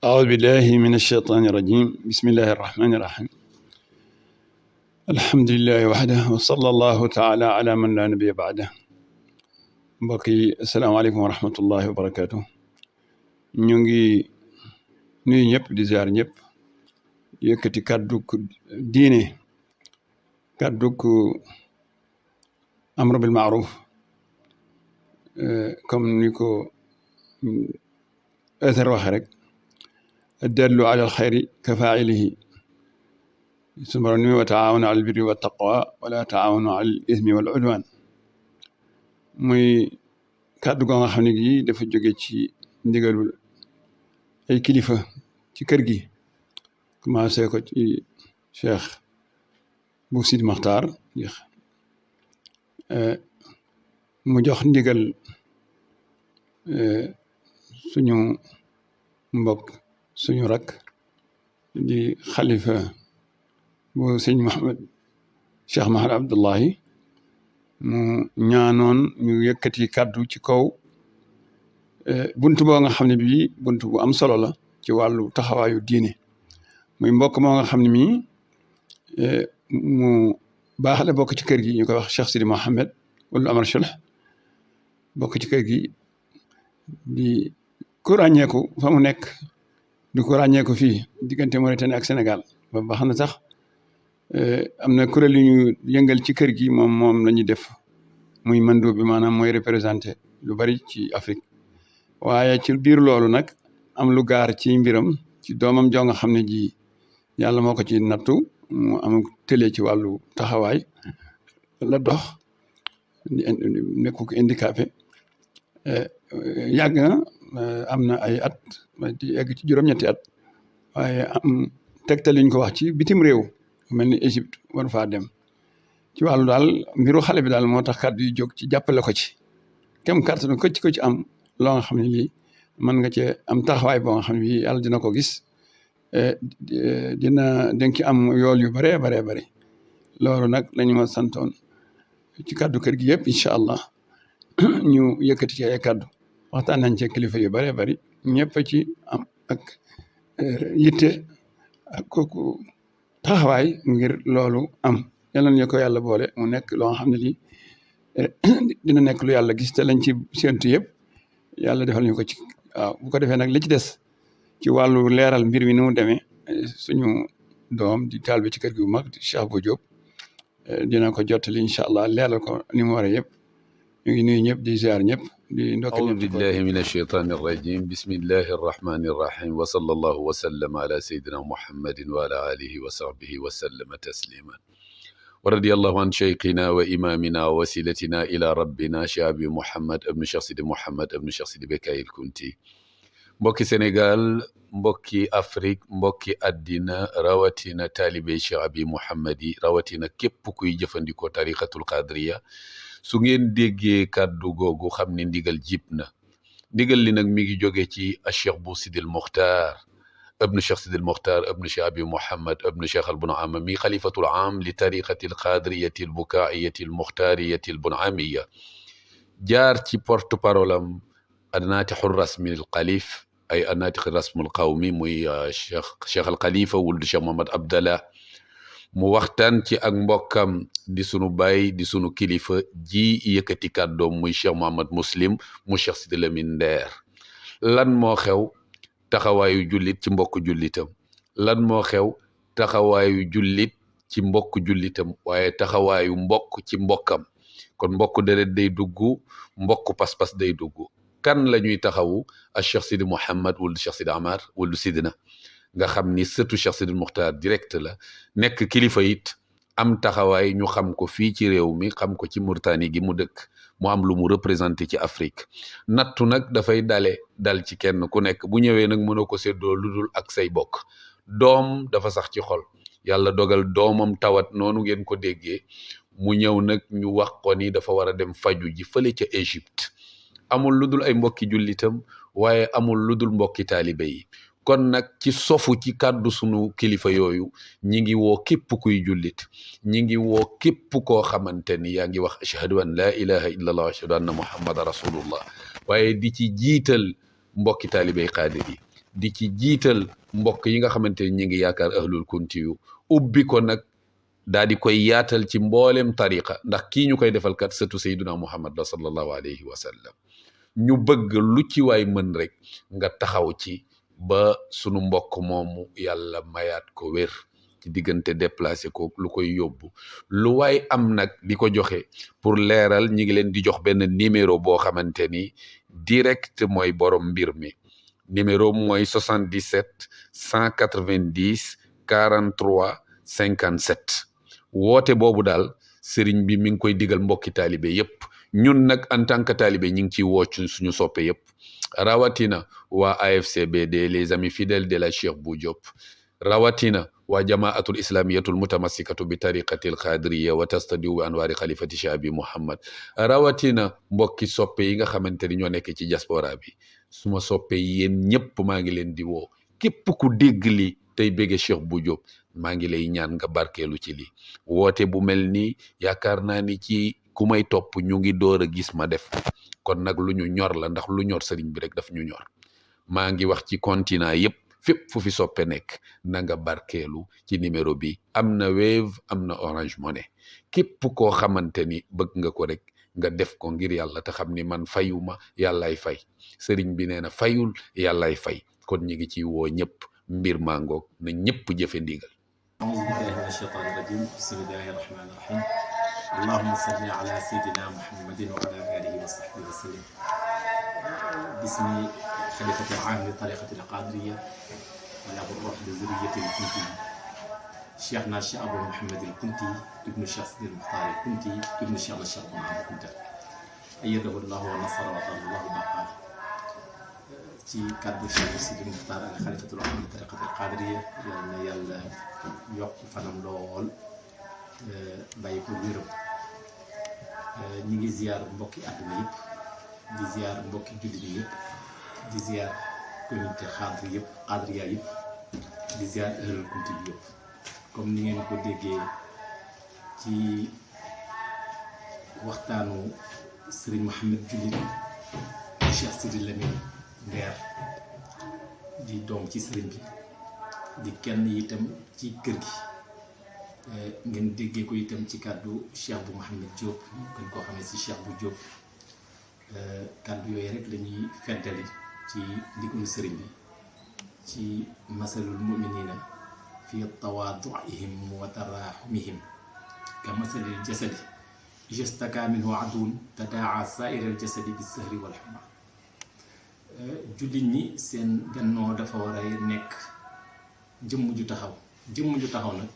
أعوذ بالله من الشيطان الرجيم بسم الله الرحمن الرحيم الحمد لله وحده وصلى الله تعالى على من لا نبي بعده mbokk yi asalaamaaleykum wa rahmatullahi wa barakaatu ñu ngi nuyu ñëpp di ziar ñëpp yëkkati kàdduk diine kàdduk amru bil maaruf comme ni ko Athar waxe rek addallu ala alxayri ka faa'ilihi sunu Boroom ni wa taawanu ala albirri wa taqwa wala taawanu ala al ismi wal udwan muy kàddu goo nga xam ne gi dafa jóge ci ndigalul ay kilifa ci kër gi commencé ko ci Cheikh bu Sidi Maxtaar mu jox ndigal suñu mbokk suñu rak di xalifa bu sëñ Cheikh Mahamad Abdullahi mu ñaanoon ñu yëkkati kàddu ci kaw buntu boo nga xam ne bii buntu bu am solo la ci wàllu taxawaayu diine muy mbokk moo nga xam ne mii mu baax la bokk ci kër gi ñu koy wax Cheikh Sidi Mohamed wala Amar Chulh bokk ci kër gi di ku ràññeeku fa mu nekk di ko ràññeeku fii diggante Mauritanie ak Sénégal ba baax na sax am na kuréel yu ñu yëngal ci kër gi moom la ñuy def muy mandu bi maanaam mooy représenté lu bari ci Afrique waaye ci biir loolu nag am lu gaar ci mbiram ci doomam joo nga xam ne ji yàlla moo ko ci nattu mu am télé ci wàllu taxawaay la dox nekk ko handicapé yàgg na am na ay at di egg ci juróom-ñetti at waaye am tegtal liñ ko wax ci bitim réew mel ni Égypte war faa dem ci wàllu daal mbiru xale bi daal moo tax kàddu yu jóg ci jàppale ko ci kem kàttanu ko ci am loo nga xam ne lii mën nga cee am taxawaay boo nga xam ne bii yàlla dina ko gis dina ci am yool yu baree baree bari loolu nag lañu ma santoon ci kàddu kër gi yëpp incha allah ñu yëkkati ci ay kàddu waxtaan nañ ci kilifa yu baree bari ñëpp ci am ak yitte ak kooku taxawaay ngir loolu am yal nañu ko yàlla boole mu nekk loo xam ne lii dina nekk lu yàlla gis te lañ ci séentu yëpp yàlla defal ñu ko ci waaw bu ko defee nag li ci des ci wàllu leeral mbir mi ni mu demee suñu doom di taal bi ci kër gi bu mag di Cheikh Bou Diop dina ko jottali incha allah leeral ko ni mu waree yëpp ñu ngi nuyu ñëpp di ziar ñëpp di ndokk أعوذ بالله من الشيطان الرجيم بسم الله الرحمن الرحيم وصلى الله وسلم على سيدنا محمد وعلى آله وصحبه وسلم تسليما ورضي الله عن شيخنا وإمامنا ووسيلتنا إلى ربنا شيخ أبي محمد ابن شيخ سيدي محمد ابن شيخ سيدي بكاي الكونتي mbokki Sénégal mbokki Afrique mbokki àddina rawatina taalibe Cheikh Abi Mouhamed yi rawatina képp kuy jëfandikoo tariqatul qadriya su ngeen déggee kàddu googu xam ne ndigal jib na ndigal li nag mi ngi jóge ci Cheikh Bou Sidil Mokhtar ابن الشيخ سيد المختار ابن الشيخ أبي محمد ابن الشيخ البنعامي خليفة العام لطريقة القادرية البكائية المختارية البنعامية جار تي بورتو بارولم الناطق الرسمي الخليف أي الناطق الرسمي القومي موي شيخ الخليفة ولد الشيخ محمد عبد الله mu waxtaan ci ak mbokkam di sunu baay di sunu kilifa ji yëkkati kàddoom muy Cheikh Mohamad Muslim mu Cheikh Sidi Lamine Nder lan moo xew taxawaayu jullit ci mbokk jullitam lan moo xew taxawaayu jullit ci mbokk jullitam waaye taxawaayu mbokk ci mbokkam kon mbokk deret day dugg mbokk pas-pas day dugg kan la ñuy taxawu a Cheikh Sidi Mouhamed wala Cheikh Sidi Amar wala Sidina nga xam ni sëtu Cheikh Sidi Mokhtar direct la nekk kilifa it am taxawaay ñu xam ko fii ci réew mi xam ko ci Mauritanie gi mu dëkk mu am lu mu représenté ci Afrique nattu nag dafay dal ci kenn ku nekk bu ñëwee nag mënoo ko séddoo lu dul ak say bokk doom dafa sax ci xol yàlla dogal doomam tawat noonu ngeen ko déggee mu ñëw nag ñu wax ko ni dafa war a dem faju ji fële ca Égypte amul lu dul ay mbokki jullitam waaye amul lu dul mbokki taalibe yi kon nag ci sofu ci kàddu sunu kilifa yooyu ñi ngi woo képp kuy jullit ñi ngi woo képp koo xamante ni yaa ngi wax ashhadu an la ilaha illa allah wa ashhadu anna muhammadan rasulullah waaye di ci jiital mbokki taalibey xaadir yi di ci jiital mbokk yi nga xamante ni ñi ngi yaakaar ahlul kunti yu ubbi ko nag daa di koy yaatal ci mboolem tariqa ndax kii ñu koy defal kat sëtu sayduna muhammad la sallallahu alayhi wa sallam ñu bëgg lu ci waay mën rek nga taxaw ci ba sunu mbokk moomu yàlla mayaat ko wér ci diggante déplacé ko lu koy yóbbu lu waay am nag di ko joxe pour leeral ñi ngi leen di jox benn numéro boo xamante ni direct mooy borom mbir mi numéro mooy 77 190 43 57 woote boobu daal sëriñ bi mi ngi koy digal mbokki taalibe yépp ñun nag en tant que taalibe ñi ngi ciy wocc suñu soppe yépp rawatina waa AFCBD les amis fidèles de la Cheikh Bou Diop rawatina waa jamaatul islamiyatul mutamassikatu bi tariqatil qadiriya wa tastadiu bi anwaari xalifati Cheikh Muhammad rawatina mbokki soppe yi nga xamante ni ñoo nekk ci diaspora bi suma soppe yéen ñëpp maa ngi leen di woo képp ku dégg li tey bége Cheikh Bou Diop maa ngi lay ñaan nga barkeelu ci li woote bu mel nii yaakaar naa ni ci ku may topp ñu ngi door a gis ma def kon nag lu ñu ñor la ndax lu ñor sëriñ bi rek daf ñu ñor maa ngi wax ci continent yépp fépp fu fi soppe nekk na nga barkeelu ci numéro bi am na Wave am na Orange Money képp koo xamante ni bëgg nga ko rek nga def ko ngir yàlla te xam ni man fayuma yàllaay fay sëriñ bi nee na fayul yàllaay fay kon ñi ngi ci woo ñëpp mbir mangoog na ñëpp jëfe ndigal أعوذ بالله من الشيطان الرجيم بسم الله الرحمن الرحيم اللهم صل على سيدنا محمد وعلى آله وصحبه وسلم باسم خليفة العام لطريقة القادرية وله الروح لذرية الكنتي شيخنا الشيخ أبو محمد الكنتي ابن الشيخ سيد المختار الكنتي ابن الشيخ الشيخ محمد الكنتي أيده الله ونصر وطال الله بقاه ci kàddu Cheikh Sidi Muxtaar al xalifatul aam li tariqatil qaadiriya yal na yàlla yokk fanam lool bàyyi ko wéram ñi ngi ziar mbokki àdduna yëpp di ziar mbokki jullit yi yëpp di ziar communauté xaadir yëpp qaadiriya yëpp di ziar ahlul kunti bi yëpp comme ni ngeen ko déggee ci waxtaanu Serigne Mohamed Jullit Cheikh Sidi Lamine Ndeer di doom ci sëriñ bi di kenn itam ci kër gi ngeen déggee ko itam ci kàddu Cheikh bu Mouhamed Diop gën koo xamee si Cheikh bu Diop kàddu yooyu rek lañuy feddali ci ndigalu sëriñ bi ci masalul muminina fi tawaaduihim wa taraxumihim ka masalil jasadi istaka minhu aduun tadaa sairal jasadi bi sahri wal xuma jullit ñi seen bennoo dafa war a nekk jëmm ju taxaw nag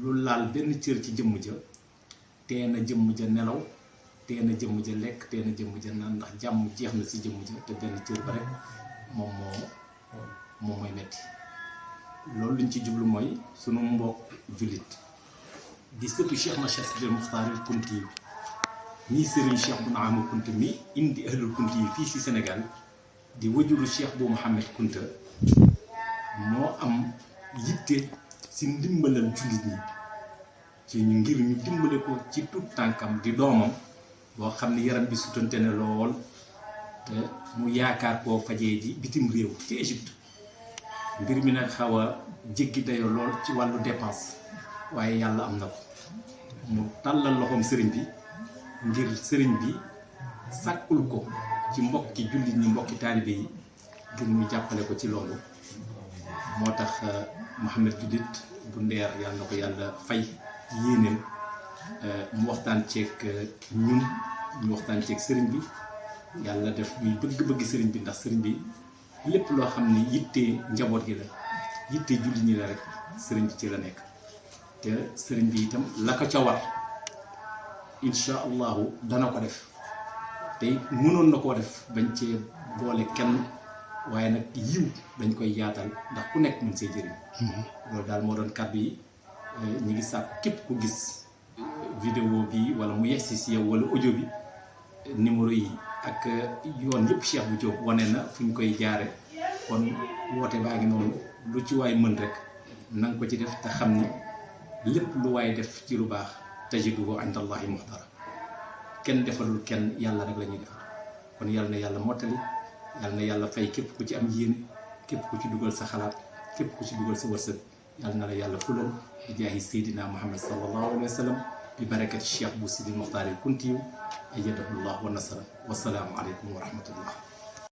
lu laal benn cër ci jëmm ja teena jëmm ja nelaw teena jëmm ja lekk teena jëmm ja naan ndax jàmm jeex na si jëmm ja te benn cër ba rek moom mooy metti loolu luñ ci jublu mooy sunu mbokk jullit di sëtu Cheikh na Cheikh Sidi Muxtaar Kunti yi ñii sëriñ Cheikh bu Naama Kunta mi indi ahlul Kunti yi fii si Sénégal di wajuru Cheikh bu Mouhamed Kunta moo am yitte si ndimbalal jullit ñi ci ñu ngir ñu dimbale ko ci tut tànkam di doomam boo xam ne yaram bi sutante ne lool te mu yaakaar koo fajee ji bitim réew ci Égypte mbir mi nag xaw a jéggi dayoo lool ci wàllu dépense waaye yàlla am na ko mu tàllal loxoom sëriñ bi ngir sëriñ bi sàkkul ko ci mbokki jullit ñi mbokki taalibe yi ngir ñu jàppale ko ci loolu moo tax Mohamed Jullit bu Ndeer yàlla na ko yàlla fay yéeneen mu waxtaan ceeg ñun ñu waxtaan ceeg sëriñ bi yàlla def muy bëgg-bëgg sëriñ bi ndax sëriñ bi lépp loo xam ne yitte njaboot gi la yitte jullit ñi la rek sëriñ bi ci la nekk te sëriñ bi itam la ko ca war incha allahu dana ko def te mënoon na koo def bañ cee boole kenn waaye nag yiw dañ koy yaatal ndax ku nekk mën see jëriñ loolu daal moo doon kàddu yi ñi ngi sàkk képp ku gis vidéo bi wala mu yegsi si yow wala audio bi numéro yi ak yoon yëpp Cheikh bu Diop wane na fu ñu koy jaare kon woote baa ngi noonu lu ci waay mën rek na nga ko ci def te xam ne lépp lu waay def ci lu baax tajiduhu inda allahi muhtara kenn defalul kenn yàlla rek la ñuy defal kon yàlla na yàlla mottali yàlla na yàlla fay képp ku ci am yéene képp ku ci dugal sa xalaat képp ku ci dugal sa wërsëg yàlla na la yàlla fulal bi jaahi Seydina Muhammad sallallahu alayhi wa sallam bi barakati Cheikh bu Sidi Mokhtar al Kuntiyu ayyadahu llah wa nasara wasalaamu aleykum wa rahmatullah